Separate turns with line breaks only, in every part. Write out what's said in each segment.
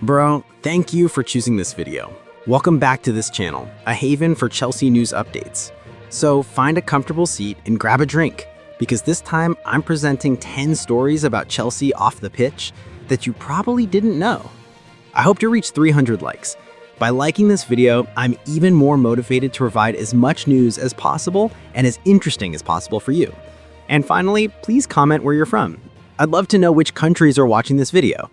Bro, thank you for choosing this video. Welcome back to this channel, a haven for Chelsea news updates. So find a comfortable seat and grab a drink, because this time I'm presenting 10 stories about Chelsea off the pitch that you probably didn't know. I hope to reach 300 likes. By liking this video, I'm even more motivated to provide as much news as possible and as interesting as possible for you. And finally, please comment where you're from. I'd love to know which countries are watching this video.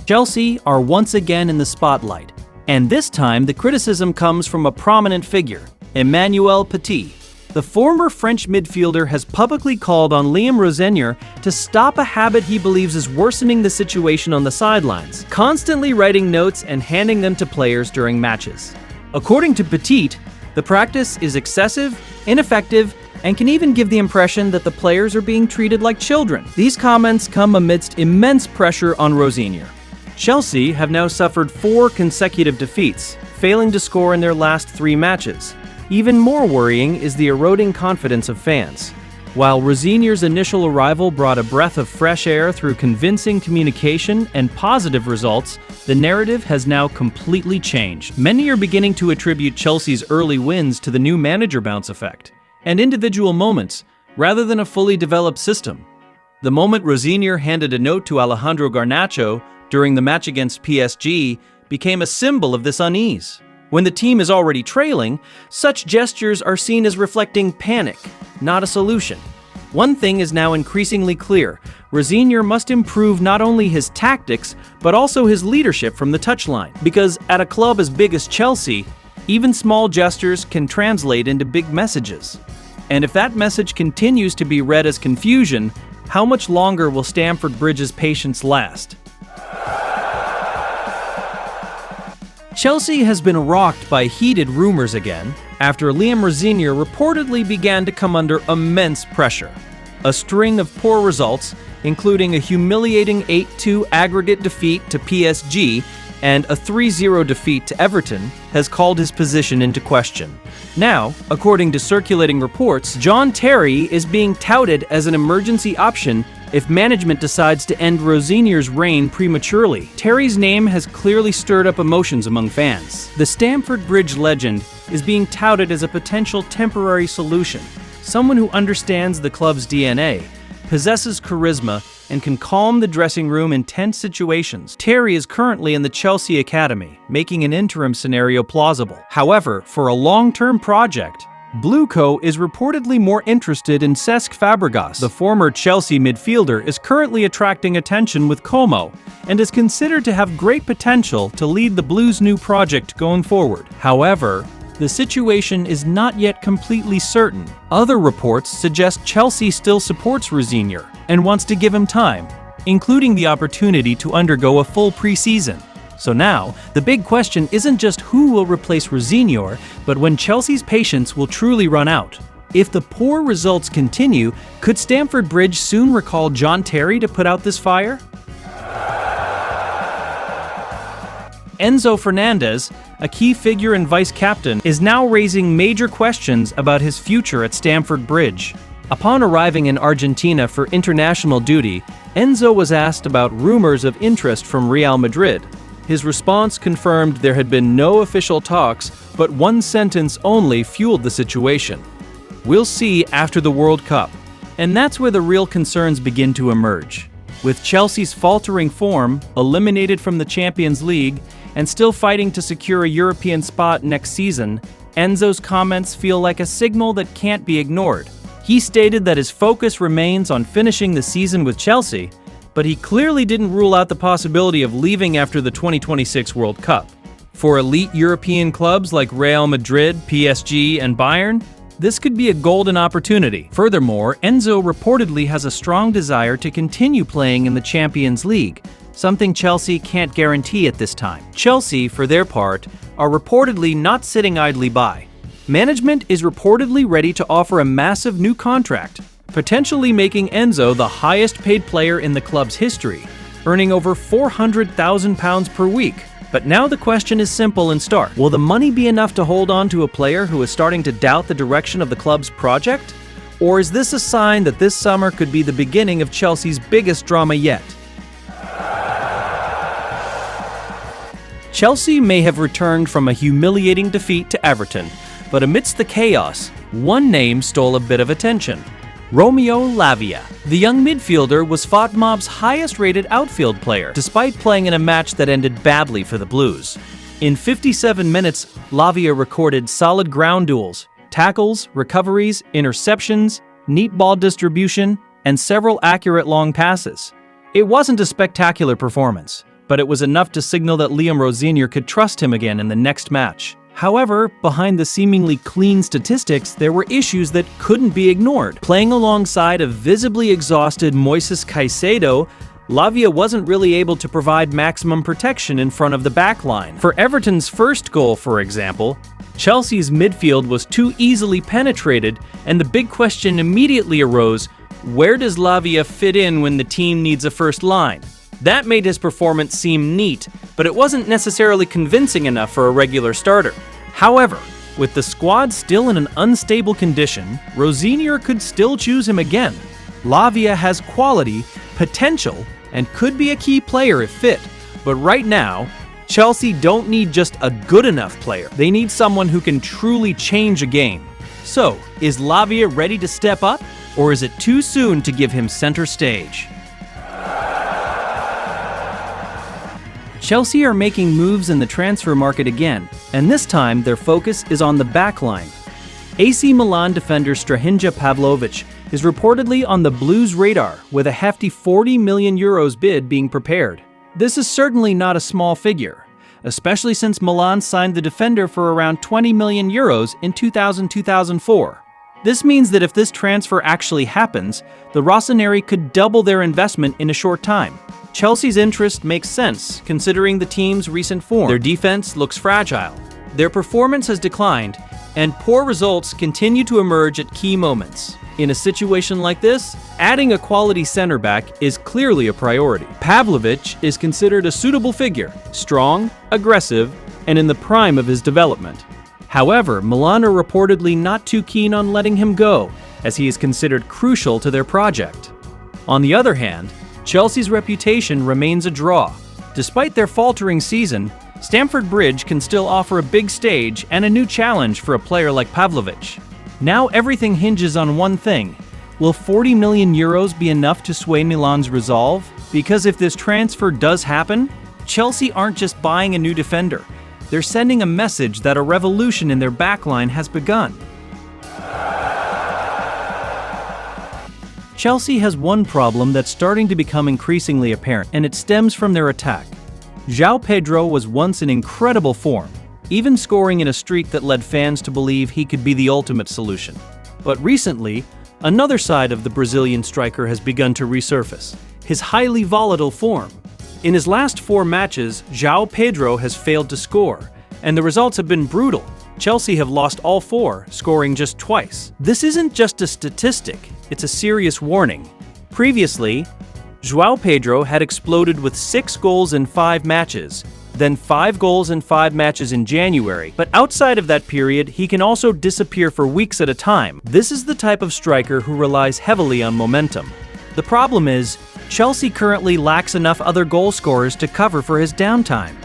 Chelsea are once again in the spotlight, and this time the criticism comes from a prominent figure, Emmanuel Petit. The former French midfielder has publicly called on Rosinior to stop a habit he believes is worsening the situation on the sidelines, constantly writing notes and handing them to players during matches. According to Petit, the practice is excessive, ineffective, and can even give the impression that the players are being treated like children. These comments come amidst immense pressure on Rosinior. Chelsea have now suffered 4 consecutive defeats, failing to score in their last 3 matches. Even more worrying is the eroding confidence of fans. While Rosinior's initial arrival brought a breath of fresh air through convincing communication and positive results, the narrative has now completely changed. Many are beginning to attribute Chelsea's early wins to the new manager bounce effect and individual moments, rather than a fully developed system. The moment Rosinior handed a note to Alejandro Garnacho during the match against PSG became a symbol of this unease. When the team is already trailing, such gestures are seen as reflecting panic, not a solution. One thing is now increasingly clear: Rosinior must improve not only his tactics, but also his leadership from the touchline. Because at a club as big as Chelsea, even small gestures can translate into big messages. And if that message continues to be read as confusion, how much longer will Stamford Bridge's patience last? Chelsea has been rocked by heated rumors again after Rosinior reportedly began to come under immense pressure. A string of poor results, including a humiliating 8-2 aggregate defeat to PSG and a 3-0 defeat to Everton, has called his position into question. Now, according to circulating reports, John Terry is being touted as an emergency option if management decides to end Rosinior's reign prematurely. Terry's name has clearly stirred up emotions among fans. The Stamford Bridge legend is being touted as a potential temporary solution, someone who understands the club's DNA, possesses charisma, and can calm the dressing room in tense situations. Terry is currently in the Chelsea Academy, making an interim scenario plausible. However, for a long-term project, Blueco is reportedly more interested in Cesc Fabregas. The former Chelsea midfielder is currently attracting attention with Como and is considered to have great potential to lead the Blues' new project going forward. However, the situation is not yet completely certain. Other reports suggest Chelsea still supports Rosinior and wants to give him time, including the opportunity to undergo a full preseason. So now, the big question isn't just who will replace Rosinior, but when Chelsea's patience will truly run out. If the poor results continue, could Stamford Bridge soon recall John Terry to put out this fire? Enzo Fernandez, a key figure and vice-captain, is now raising major questions about his future at Stamford Bridge. Upon arriving in Argentina for international duty, Enzo was asked about rumors of interest from Real Madrid. His response confirmed there had been no official talks, but one sentence only fueled the situation: "We'll see after the World Cup." And that's where the real concerns begin to emerge. With Chelsea's faltering form, eliminated from the Champions League, and still fighting to secure a European spot next season, Enzo's comments feel like a signal that can't be ignored. He stated that his focus remains on finishing the season with Chelsea, but he clearly didn't rule out the possibility of leaving after the 2026 World Cup. For elite European clubs like Real Madrid, PSG, and Bayern, this could be a golden opportunity. Furthermore, Enzo reportedly has a strong desire to continue playing in the Champions League, something Chelsea can't guarantee at this time. Chelsea, for their part, are reportedly not sitting idly by. Management is reportedly ready to offer a massive new contract, potentially making Enzo the highest-paid player in the club's history, earning over £400,000 per week. But now the question is simple and stark. Will the money be enough to hold on to a player who is starting to doubt the direction of the club's project? Or is this a sign that this summer could be the beginning of Chelsea's biggest drama yet? Chelsea may have returned from a humiliating defeat to Everton, but amidst the chaos, one name stole a bit of attention. Romeo Lavia. The young midfielder was FotMob's highest-rated outfield player, despite playing in a match that ended badly for the Blues. In 57 minutes, Lavia recorded solid ground duels, tackles, recoveries, interceptions, neat ball distribution, and several accurate long passes. It wasn't a spectacular performance, but it was enough to signal that Rosinior could trust him again in the next match. However, behind the seemingly clean statistics, there were issues that couldn't be ignored. Playing alongside a visibly exhausted Moises Caicedo, Lavia wasn't really able to provide maximum protection in front of the back line. For Everton's first goal, for example, Chelsea's midfield was too easily penetrated, and the big question immediately arose: where does Lavia fit in when the team needs a first line? That made his performance seem neat, but it wasn't necessarily convincing enough for a regular starter. However, with the squad still in an unstable condition, Rosinior could still choose him again. Lavia has quality, potential, and could be a key player if fit, but right now, Chelsea don't need just a good enough player. They need someone who can truly change a game. So, is Lavia ready to step up, or is it too soon to give him center stage? Chelsea are making moves in the transfer market again, and this time their focus is on the back line. AC Milan defender Strahinja Pavlovic is reportedly on the Blues' radar, with a hefty €40 million bid being prepared. This is certainly not a small figure, especially since Milan signed the defender for around €20 million in 2000-2004. This means that if this transfer actually happens, the Rossoneri could double their investment in a short time. Chelsea's interest makes sense, considering the team's recent form. Their defense looks fragile, their performance has declined, and poor results continue to emerge at key moments. In a situation like this, adding a quality center back is clearly a priority. Pavlovic is considered a suitable figure, strong, aggressive, and in the prime of his development. However, Milan are reportedly not too keen on letting him go, as he is considered crucial to their project. On the other hand, Chelsea's reputation remains a draw. Despite their faltering season, Stamford Bridge can still offer a big stage and a new challenge for a player like Pavlovic. Now everything hinges on one thing. Will €40 million be enough to sway Milan's resolve? Because if this transfer does happen, Chelsea aren't just buying a new defender. They're sending a message that a revolution in their backline has begun. Chelsea has one problem that's starting to become increasingly apparent, and it stems from their attack. João Pedro was once in incredible form, even scoring in a streak that led fans to believe he could be the ultimate solution. But recently, another side of the Brazilian striker has begun to resurface: his highly volatile form. In his last 4 matches, João Pedro has failed to score, and the results have been brutal. Chelsea have lost all 4, scoring just twice. This isn't just a statistic, it's a serious warning. Previously, João Pedro had exploded with 6 goals in 5 matches, then 5 goals in 5 matches in January, but outside of that period, he can also disappear for weeks at a time. This is the type of striker who relies heavily on momentum. The problem is, Chelsea currently lacks enough other goal scorers to cover for his downtime.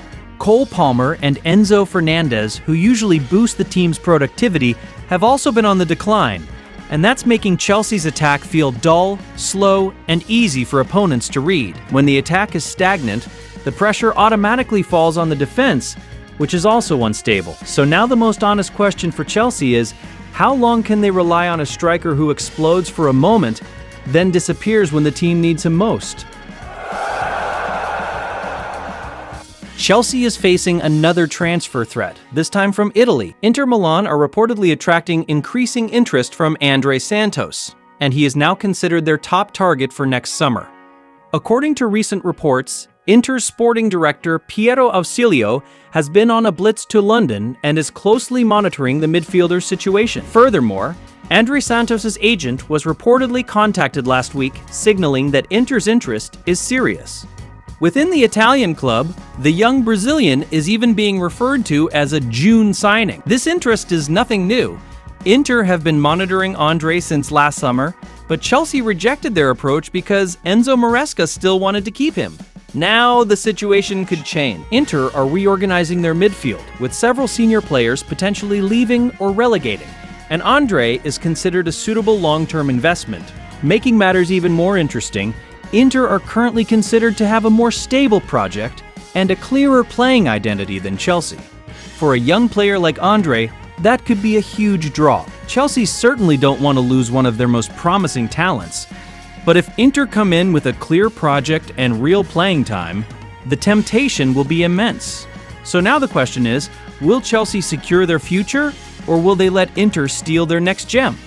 Cole Palmer and Enzo Fernandez, who usually boost the team's productivity, have also been on the decline, and that's making Chelsea's attack feel dull, slow, and easy for opponents to read. When the attack is stagnant, the pressure automatically falls on the defense, which is also unstable. So now the most honest question for Chelsea is, how long can they rely on a striker who explodes for a moment, then disappears when the team needs him most? Chelsea is facing another transfer threat, this time from Italy. Inter Milan are reportedly attracting increasing interest from Andrey Santos, and he is now considered their top target for next summer. According to recent reports, Inter's sporting director Piero Ausilio has been on a blitz to London and is closely monitoring the midfielder's situation. Furthermore, Andrey Santos' agent was reportedly contacted last week, signaling that Inter's interest is serious. Within the Italian club, the young Brazilian is even being referred to as a June signing. This interest is nothing new. Inter have been monitoring Andrey since last summer, but Chelsea rejected their approach because Enzo Maresca still wanted to keep him. Now the situation could change. Inter are reorganizing their midfield, with several senior players potentially leaving or relegating, and Andrey is considered a suitable long-term investment. Making matters even more interesting, Inter are currently considered to have a more stable project and a clearer playing identity than Chelsea. For a young player like Andrey, that could be a huge draw. Chelsea certainly don't want to lose one of their most promising talents. But if Inter come in with a clear project and real playing time, the temptation will be immense. So now the question is, will Chelsea secure their future, or will they let Inter steal their next gem?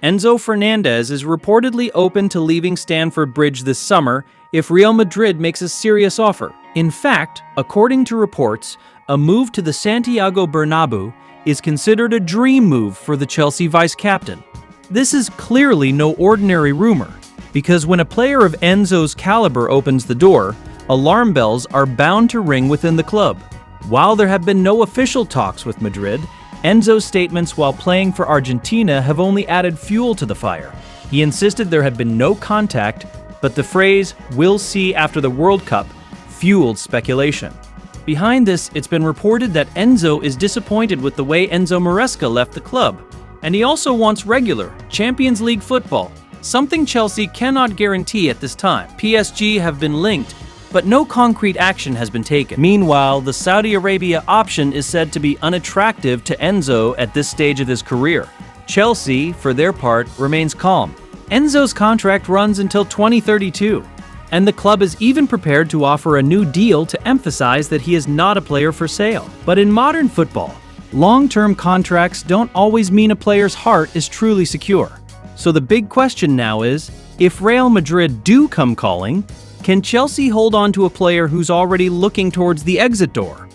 Enzo Fernandez is reportedly open to leaving Stamford Bridge this summer if Real Madrid makes a serious offer. In fact, according to reports, a move to the Santiago Bernabeu is considered a dream move for the Chelsea vice-captain. This is clearly no ordinary rumor, because when a player of Enzo's caliber opens the door, alarm bells are bound to ring within the club. While there have been no official talks with Madrid, Enzo's statements while playing for Argentina have only added fuel to the fire. He insisted there had been no contact, but the phrase, "we'll see after the World Cup," fueled speculation. Behind this, it's been reported that Enzo is disappointed with the way Enzo Maresca left the club, and he also wants regular Champions League football, something Chelsea cannot guarantee at this time. PSG have been linked, but no concrete action has been taken. Meanwhile, the Saudi Arabia option is said to be unattractive to Enzo at this stage of his career. Chelsea, for their part, remains calm. Enzo's contract runs until 2032. And the club is even prepared to offer a new deal to emphasize that he is not a player for sale. But in modern football, long-term contracts don't always mean a player's heart is truly secure. So the big question now is, if Real Madrid do come calling, can Chelsea hold on to a player who's already looking towards the exit door?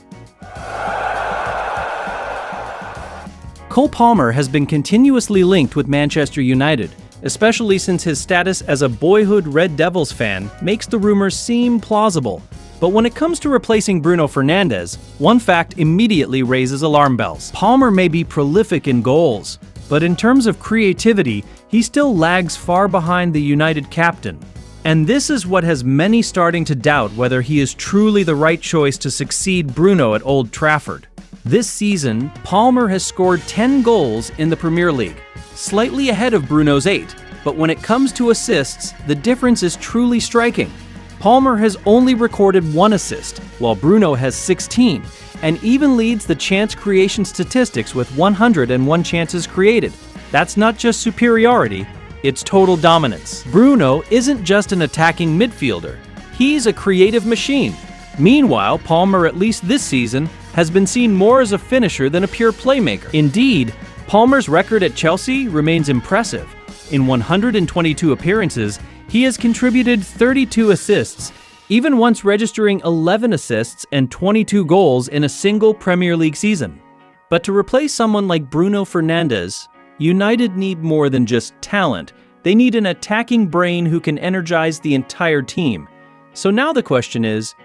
Cole Palmer has been continuously linked with Manchester United, especially since his status as a boyhood Red Devils fan makes the rumors seem plausible. But when it comes to replacing Bruno Fernandes, one fact immediately raises alarm bells. Palmer may be prolific in goals, but in terms of creativity, he still lags far behind the United captain. And this is what has many starting to doubt whether he is truly the right choice to succeed Bruno at Old Trafford. This season, Palmer has scored 10 goals in the Premier League, slightly ahead of Bruno's 8, but when it comes to assists, the difference is truly striking. Palmer has only recorded 1 assist, while Bruno has 16, and even leads the chance creation statistics with 101 chances created. That's not just superiority, it's total dominance. Bruno isn't just an attacking midfielder, he's a creative machine. Meanwhile, Palmer, at least this season, has been seen more as a finisher than a pure playmaker. Indeed, Palmer's record at Chelsea remains impressive. In 122 appearances, he has contributed 32 assists, even once registering 11 assists and 22 goals in a single Premier League season. But to replace someone like Bruno Fernandes, United need more than just talent. They need an attacking brain who can energize the entire team. So now the question is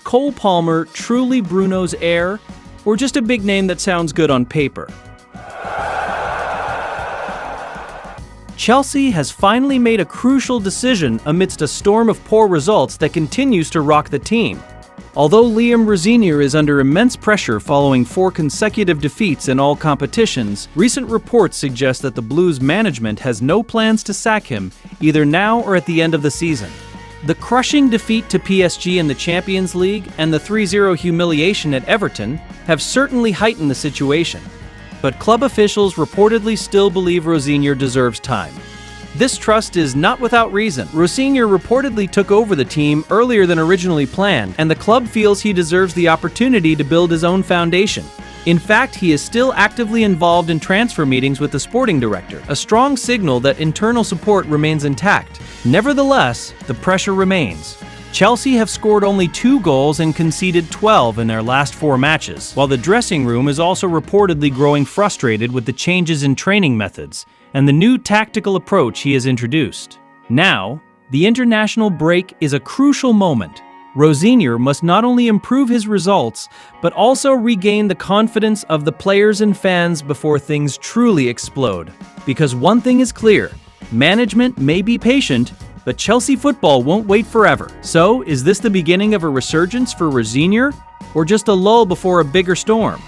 Cole Palmer truly Bruno's heir, or just a big name that sounds good on paper? Chelsea has finally made a crucial decision amidst a storm of poor results that continues to rock the team. Although Rosinior is under immense pressure following 4 consecutive defeats in all competitions, recent reports suggest that the Blues' management has no plans to sack him, either now or at the end of the season. The crushing defeat to PSG in the Champions League and the 3-0 humiliation at Everton have certainly heightened the situation. But club officials reportedly still believe Rosinior deserves time. This trust is not without reason. Rosinior reportedly took over the team earlier than originally planned, and the club feels he deserves the opportunity to build his own foundation. In fact, he is still actively involved in transfer meetings with the sporting director, a strong signal that internal support remains intact. Nevertheless, the pressure remains. Chelsea have scored only 2 goals and conceded 12 in their last 4 matches, while the dressing room is also reportedly growing frustrated with the changes in training methods and the new tactical approach he has introduced. Now, the international break is a crucial moment. Rosinior must not only improve his results, but also regain the confidence of the players and fans before things truly explode. Because one thing is clear, management may be patient, But Chelsea football won't wait forever. So, is this the beginning of a resurgence for Rosinior, or just a lull before a bigger storm?